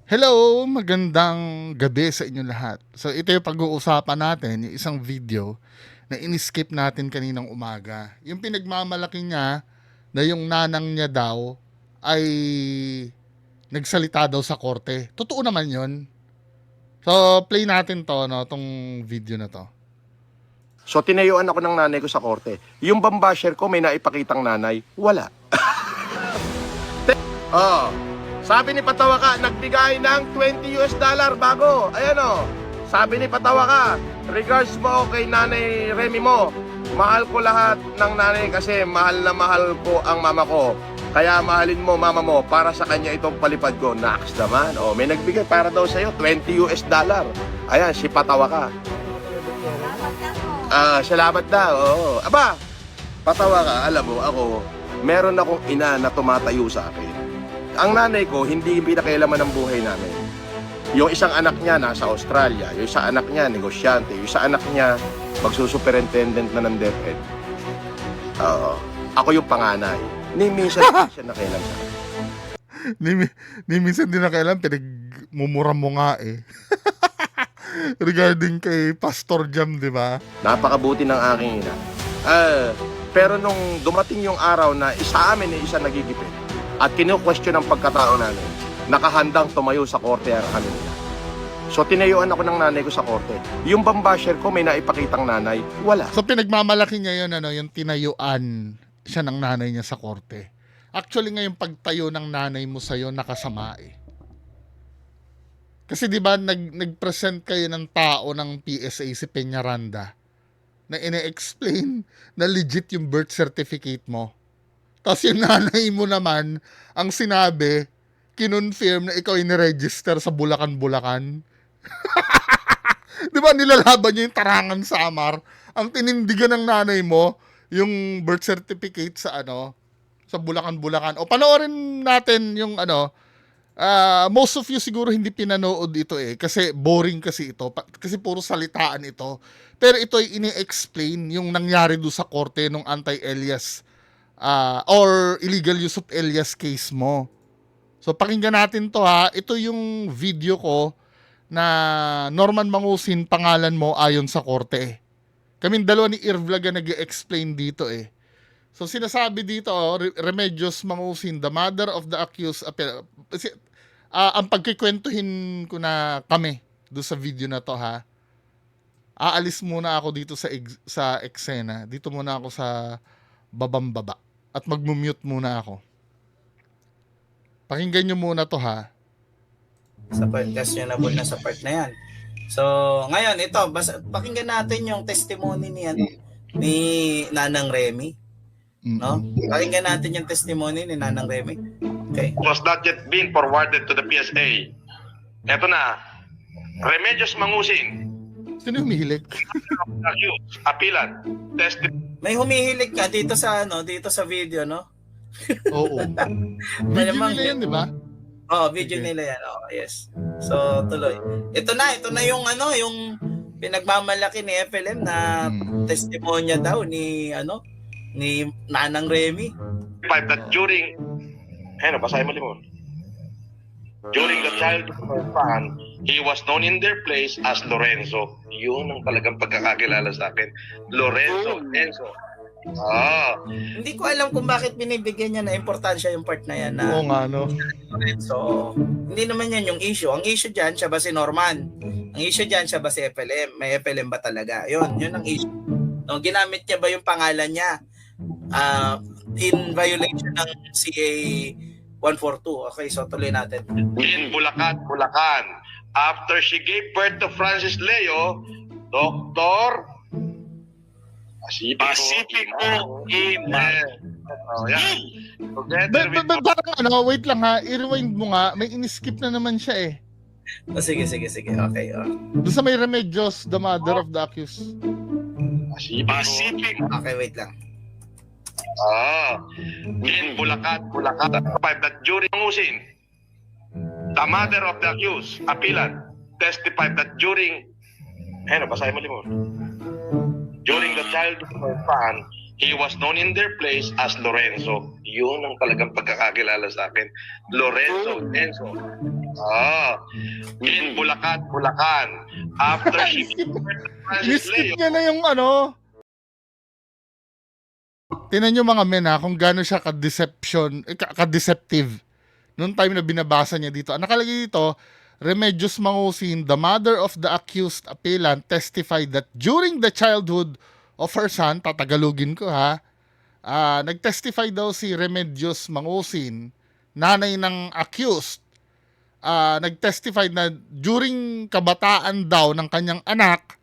Hello, magandang gabi sa inyo lahat. So ito yung pag-uusapan natin, yung isang video na in-skip natin kaninang umaga. Yung pinagmamalaki niya na yung nanang niya daw ay nagsalita daw sa korte. Totoo naman yun. So play natin to, no, tong video na to. So tinayuan ako ng nanay ko sa korte. Yung bambasher ko may naipakitang nanay, wala. Oh, sabi ni Patawa ka, nagbigay ng $20 bago. Ayan oh. Sabi ni Patawa ka, regards mo kay Nanay Remy mo. Mahal ko lahat ng nanay kasi mahal na mahal ko ang mama ko. Kaya mahalin mo mama mo para sa kanya itong palipad ko. Naks naman. Oh, may nagbigay para daw sa'yo, $20. Ayan, si Patawa ka. Salamat daw. Oo. Aba, Patawa ka, alam mo, ako, meron akong ina na tumatayo sa akin. Ang nanay ko, hindi pinakialaman ng buhay namin. Yung isang anak niya nasa Australia, yung isang anak niya negosyante, yung isang anak niya magsusuperintendent na ng DepEd. Ako yung panganay. Ni minsan siya nakialam sa akin. Ni minsan din na kailan pinagmumura mo nga eh. Regarding kay Pastor Jam, di ba? Napakabuti ng aking ina. Pero nung dumating yung araw na isa amin isa nagigipit at kinu-question ang pagkatao namin, nakahandang tumayo sa korte ang kami nila. So tinayuan ako ng nanay ko sa korte. Yung bambasher ko may naipakitang nanay, wala. So pinagmamalaki niya yun, ano, yung tinayuan siya ng nanay niya sa korte. Actually nga yung pagtayo ng nanay mo sa'yo nakasama eh. Kasi di ba nag-present kayo ng tao ng PSA si Peñaranda na ine-explain na legit yung birth certificate mo. Tapos yung nanay mo naman ang sinabi, kinonfirm na ikaw ay niregister sa Bulacan-Bulacan. Di ba nilalaban niyo yung Tarangan Samar? Ang tinindigan ng nanay mo, yung birth certificate sa sa Bulacan-Bulacan. O panoorin natin yung most of you siguro hindi pinanood ito eh kasi boring kasi ito kasi puro salitaan ito. Pero ito ay ini-explain yung nangyari do sa korte nung anti-Elias or illegal use of Elias case mo. So pakinggan natin to ha. Ito yung video ko na Norman Mangusin pangalan mo ayon sa korte. Kaming dalawa ni Irvlaga nag-explain dito eh. So sinasabi dito, Remedios Mangusin, the mother of the accused, ang pagkikwentuhin ko na kami do sa video na to ha. Aalis muna ako dito sa eksena. Dito muna ako sa babambaba at magmumute muna ako. Pakinggan nyo muna to ha. Sa part, questionable na sa part na yan. So, ngayon, ito, pakinggan natin yung testimony ni Nanang Remy. No? Pakinggan natin yung testimony ni Nanang Remy. Okay. Was not yet being forwarded to the PSA. Eto na, Remedios Mangusin. Sino yung humihilig? Apilan. May humihilig ka dito sa video, no? Oo. Video nila yan, di ba? Oh, video nila yan. Oh, yes. So, tuloy. Ito na yung yung pinagmamalaki ni FLM na testimonya daw ni Nanang Remy. That during basahin mo limon. During the childhood span, he was known in their place as Lorenzo. Yun ang talagang pagkakakilala sa akin. Lorenzo, Enzo. Hindi ko alam kung bakit binibigyan niya na importansya yung part na yan. Oo nga, no? So, hindi naman yan yung issue. Ang issue dyan, siya ba si Norman? Ang issue dyan, siya ba si FLM? May FLM ba talaga? Yun ang issue. No, ginamit niya ba yung pangalan niya in violation ng CA 142? Okay, so tuloy natin. In Bulacan. After she gave birth to Francis Leo, Dr. Pacifico Iman. Parang wait lang ha, i-rewind mo nga, may in-skip na naman siya eh. Sige. Okay. Doon sa may Remedios, the mother of the accused. Pacific. Okay, wait lang. In Bulacan. That during Mangusin, the mother of the accused, Apilan, testified that during basahin mo limon. During the childhood span, he was known in their place as Lorenzo. Yun ang talagang pagkakakilala sa akin. Lorenzo, Enzo. In Bulacan, Bulacan. After she Iniskip niya na yung ano. Tinan nyo mga men ha, kung gaano siya ka-deceptive. Noong time na binabasa niya dito. Ang nakalagay dito, Remedios Mangusin, the mother of the accused appellant, testified that during the childhood of her son, tatagalugin ko ha, nag-testify daw si Remedios Mangusin, nanay ng accused, nag-testify na during kabataan daw ng kanyang anak,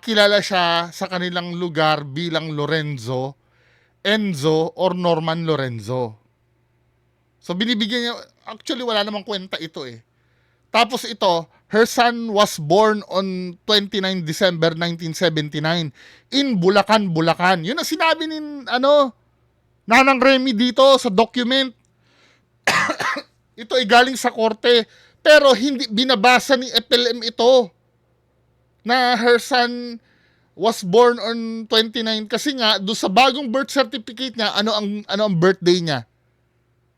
kilala siya sa kanilang lugar bilang Lorenzo, Enzo, or Norman Lorenzo. So binibigyan niya, actually wala namang kwenta ito eh. Tapos ito, her son was born on 29 December 1979 in Bulacan, Bulacan. Yun ang sinabi ni Nanang Remy dito sa document. Ito ay galing sa korte, pero hindi binabasa ni FLM ito na her son was born on 29 kasi nga do sa bagong birth certificate niya, ano ang birthday niya?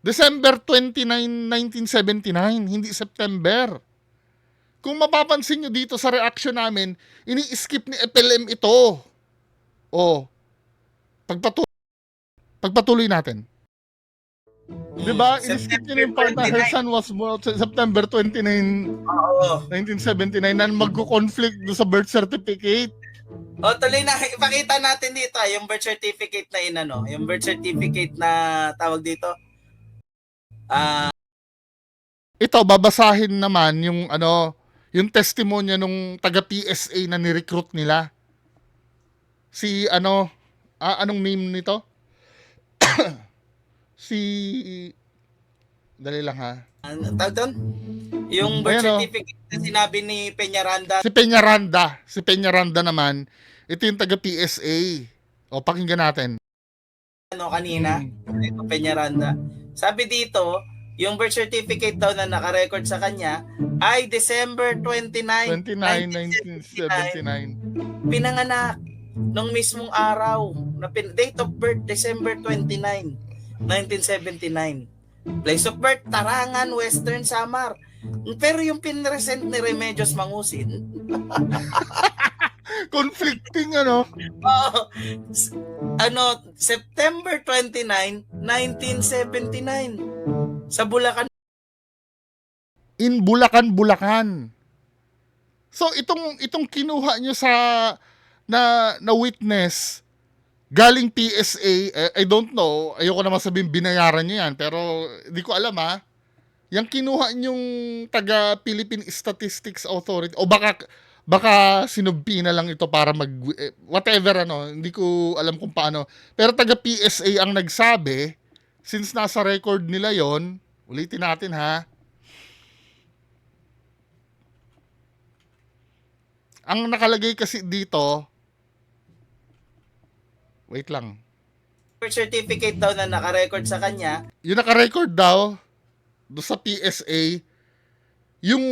December 29, 1979, hindi September. Kung mapapansin nyo dito sa reaction namin, ini-skip ni FLM ito. Oh, pagpatuloy natin. Diba? In-skip nyo yung part na her son was born September 29, 1979 na magko-conflict do sa birth certificate. O, tuloy na. Ipakita natin dito yung birth certificate na yung birth certificate na tawag dito. Ito, babasahin naman yung yung testimonya nung taga PSA na ni-recruit nila. Si anong name nito? Dali lang ha. Tawag doon? Yung birth Ayan, certificate na sinabi ni Peñaranda. Si Peñaranda naman, ito yung taga PSA. O, pakinggan natin. Kanina, ito Peñaranda. Sabi dito, yung birth certificate daw na naka-record sa kanya ay December 29, 1979. Pinanganak nung mismong araw. Date of birth, December 29, 1979. Place of birth, Tarangan, Western Samar. Pero yung pinresent ni Remedios Mangusin, Conflicting September 29, 1979. Sa Bulacan. In Bulacan, Bulacan. So itong kinuha nyo sa na witness galing PSA, I don't know, ayoko naman sabihin binayaran nyo yan, pero di ko alam ha. Yung kinuha nyong taga Philippine Statistics Authority, o baka sinubpi na lang ito para whatever hindi ko alam kung paano. Pero taga PSA ang nagsabi, since nasa record nila yon, ulitin natin ha. Ang nakalagay kasi dito, wait lang. Birth certificate daw na naka-record sa kanya. Yung naka-record daw do sa PSA, yung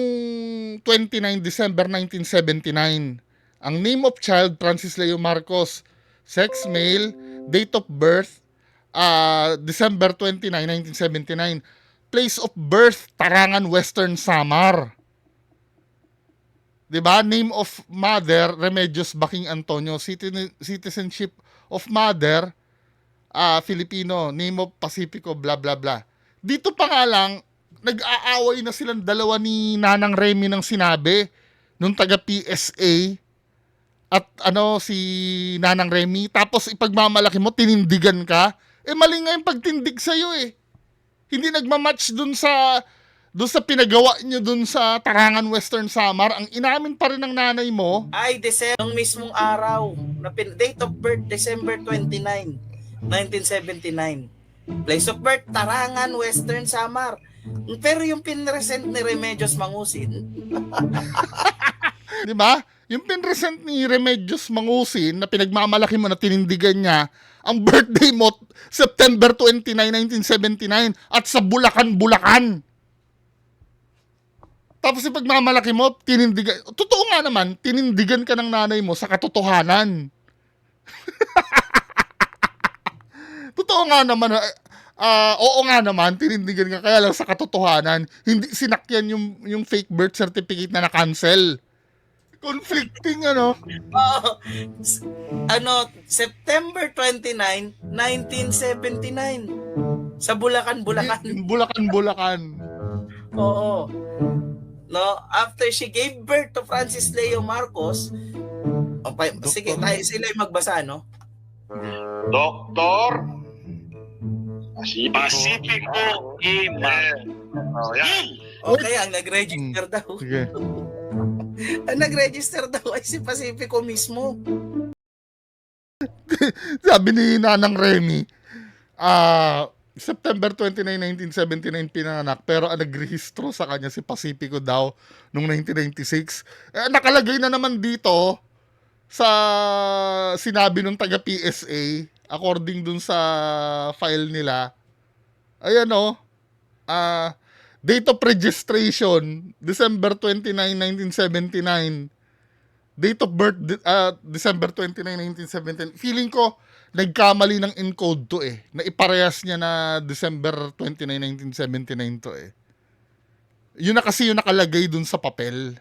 29 December 1979. Ang name of child, Francis Leo Marcos. Sex, male. Date of birth, December 29, 1979. Place of birth, Tarangan, Western Samar. Diba? Name of mother, Remedios Baking Antonio. Citizenship of mother, Filipino. Name of Pacifico, blah blah blah. Dito pa nga lang, nag-aaway na silang dalawa ni Nanang Remy ng sinabi nung taga PSA at si Nanang Remy. Tapos ipagmamalaki mo, tinindigan ka. Mali nga yung pagtindig sa'yo eh. Hindi nagmamatch dun sa pinagawa nyo dun sa Tarangan, Western Samar. Ang inamin pa rin ng nanay mo ay December, nung mismong araw. Date of birth, December 29, 1979. Place of birth, Tarangan, Western Samar. Pero yung pinresent ni Remedios Mangusin, di ba? Yung pinresent ni Remedios Mangusin na pinagmamalaki mo na tinindigan niya, ang birthday mo, September 29, 1979, at sa Bulacan, Bulacan. Tapos ipagmamalaki mo, tinindigan. Totoo nga naman, tinindigan ka ng nanay mo sa katotohanan. Totoo nga naman, Oo nga naman, tinindigan nga, kaya lang sa katotohanan, hindi sinakyan yung fake birth certificate na na-cancel. Conflicting, ano? Oo. S- September 29, 1979. Sa Bulacan, Bulacan. Yung Bulacan. Oo. No, after she gave birth to Francis Leo Marcos, okay, sige, tayo sila yung magbasa, no? Doktor Pacifico E. Marcos. Oh, yan. Okay, ang nag-register daw. Sige. Ang nag-register daw ay si Pacifico mismo. Sabi ni Nanang Remy, September 29, 1979 pinanganak, pero ang nagrehistro sa kanya si Pacifico daw noong 1996. Nakalagay na naman dito sa sinabi ng taga PSA, according dun sa file nila. Ayan o, date of registration, December 29, 1979. Date of birth, December 29, 1979. Feeling ko, nagkamali ng encode to eh. Naiparehas niya na December 29, 1979 to eh. Yun na kasi yung nakalagay dun sa papel.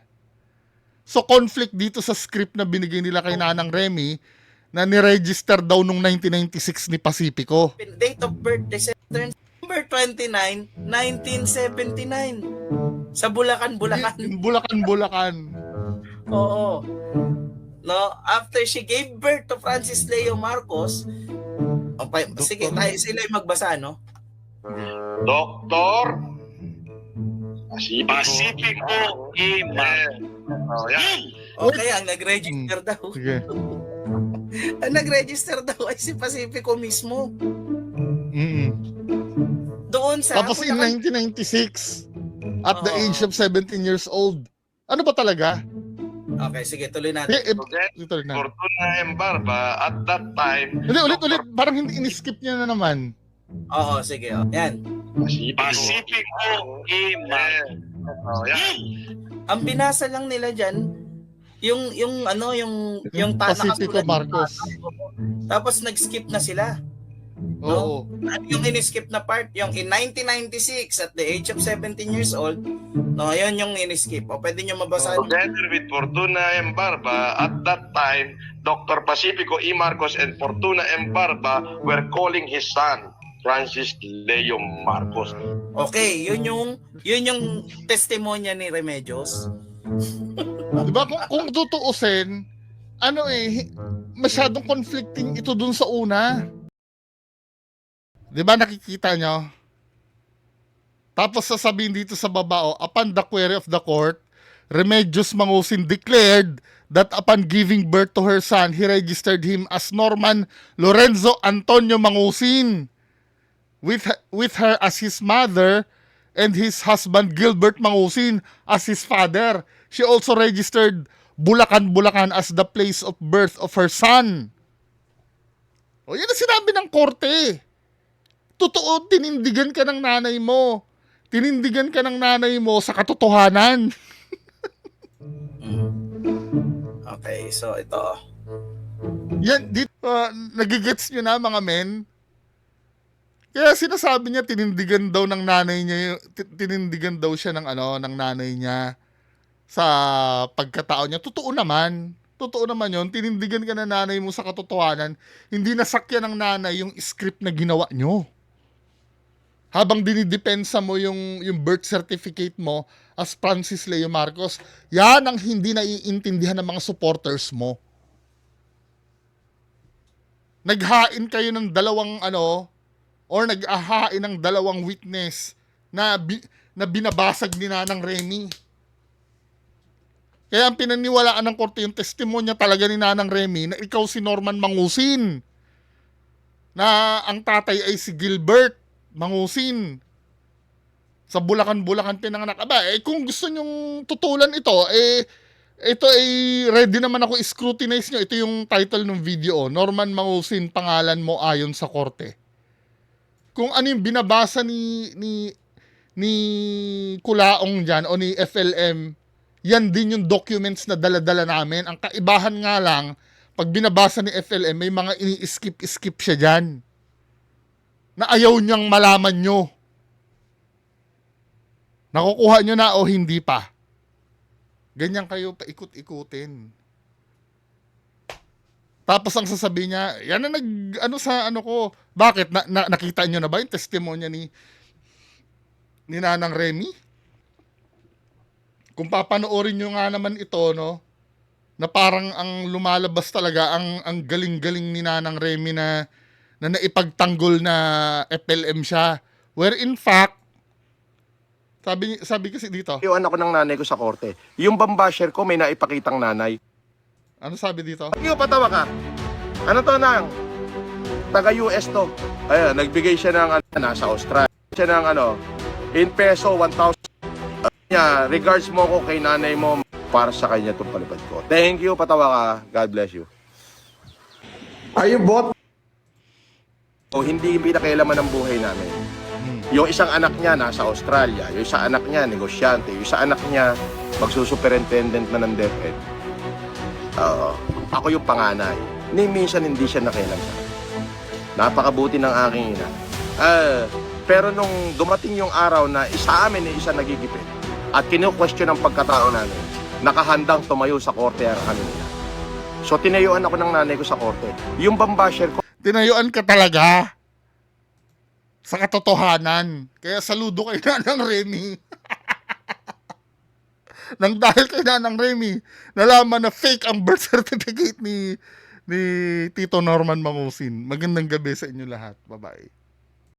So, conflict dito sa script na binigay nila kay Nanang Remy na niregister daw nung 1996 ni Pacifico. Date of birth, December 29, 1979. Sa Bulacan, Bulacan. Yung Bulacan. Oo. No, after she gave birth to Francis Leo Marcos, okay, sige, tayo sila yung magbasa, no? Doktor Pacifico E. Marcos. Oh, yan. Okay, ang nag-register daw. Sige. Ang nag-register daw ay si Pacifico mismo. Mm. Doon sa Tapos in Bulacan. 1996, at the Oo. age of 17 years old. Ano ba talaga? Okay, sige, tuloy natin. Tuloy na. Fortuna Embarba at that time. Ulit. Parang hindi in-skip niya na naman. Oo, sige. Oh. Yan. Pacifico E. Marcos. Oh, yan. Ang binasa lang nila diyan yung Yung Pacifico nakasulat- Marcos. Tapos nag-skip na sila. Oo. At yung in-skip na part, yung in 1996 at the age of 17 years old, no, yun yung in-skip. O pwede nyo mabasa. Together with Fortuna Embarba, at that time, Dr. Pacifico E. Marcos and Fortuna Embarba were calling his son, Francis Leo Marcos. Okay, yun yung testimonya ni Remedios. Diba kung tutuusin, masyadong conflicting ito dun sa una. Diba nakikita nyo? Tapos sasabihin dito sa baba, upon the query of the court, Remedios Mangusin declared that upon giving birth to her son, he registered him as Norman Lorenzo Antonio Mangusin, with her as his mother and his husband Gilbert Mangusin as his father. She also registered Bulacan as the place of birth of her son. O yun ang sinabi ng korte. Totoo, tinindigan ka ng nanay mo. Tinindigan ka ng nanay mo sa katotohanan. Okay, so ito. Yan, nagigets nyo na mga men. Kaya sinasabi niya tinindigan daw ng nanay niya, tinindigan daw siya ng ng nanay niya sa pagkatao niya. Totoo naman yun. Tinindigan ka ng nanay mo sa katotohanan. Hindi nasakyan ng nanay yung script na ginawa nyo. Habang dinidepensa mo yung birth certificate mo as Francis Leo Marcos, yan ang hindi naiintindihan ng mga supporters mo. Naghain kayo ng dalawang or nag-ahain ng dalawang witness na binabasag ni Nanang Remy. Kaya ang pinaniwalaan ng korte yung testimonya talaga ni Nanang Remy na ikaw si Norman Mangusin. Na ang tatay ay si Gilbert Mangusin. Sa Bulacan pinanganak. Kung gusto nyong tutulan ito, ito ay ready naman ako scrutinize nyo. Ito yung title ng video. Norman Mangusin, pangalan mo ayon sa korte. Kung ano yung binabasa ni Kulaong dyan o ni FLM, yan din yung documents na dala-dala namin. Ang kaibahan nga lang, pag binabasa ni FLM, may mga ini-skip siya dyan. na ayaw niyang malaman nyo. Nakukuha nyo na o hindi pa. Ganyan kayo paikot-ikutin. Tapos ang sasabihin niya, yan na sa ano ko. Bakit? Nakita nyo na ba yung testimonya ni Nanang Remy? Kung papanoorin nyo nga naman ito, no, na parang ang lumalabas talaga, ang galing-galing ni Nanang Remy na naipagtanggol na FLM siya. Where in fact, sabi kasi dito, Iwan ako ng nanay ko sa korte. Yung bambasher ko may naipakitang nanay. ano sabi dito? Yung patawa ka. Ano to nang? Taga-US to. Ayan, nagbigay siya ng nasa Australia. Siya ng in peso, 1,000. Niya, regards mo ko kay nanay mo para sa kanya itong palipad ko. Thank you, patawa ka. God bless you. Are you bot? O hindi pinakialaman ng buhay namin. Yung isang anak niya nasa Australia, yung isang anak niya negosyante, yung isang anak niya magsusuperintendent na ng DepEd. Ako yung panganay. Ni minsan hindi siya nakialam sa akin. Napakabuti ng aking ina. Pero nung dumating yung araw na isa amin isa nagigipit at kinu-question ang pagkatao namin, nakahandang tumayo sa korte ang kami nila. So tinayuan ako ng nanay ko sa korte. Yung bambasher ko, Tinayuan ka talaga sa katotohanan. Kaya saludo kay Nanang Remy. Nang dahil kay Nanang Remy, nalaman na fake ang birth certificate ni Tito Norman Mangusin. Magandang gabi sa inyo lahat. Bye-bye.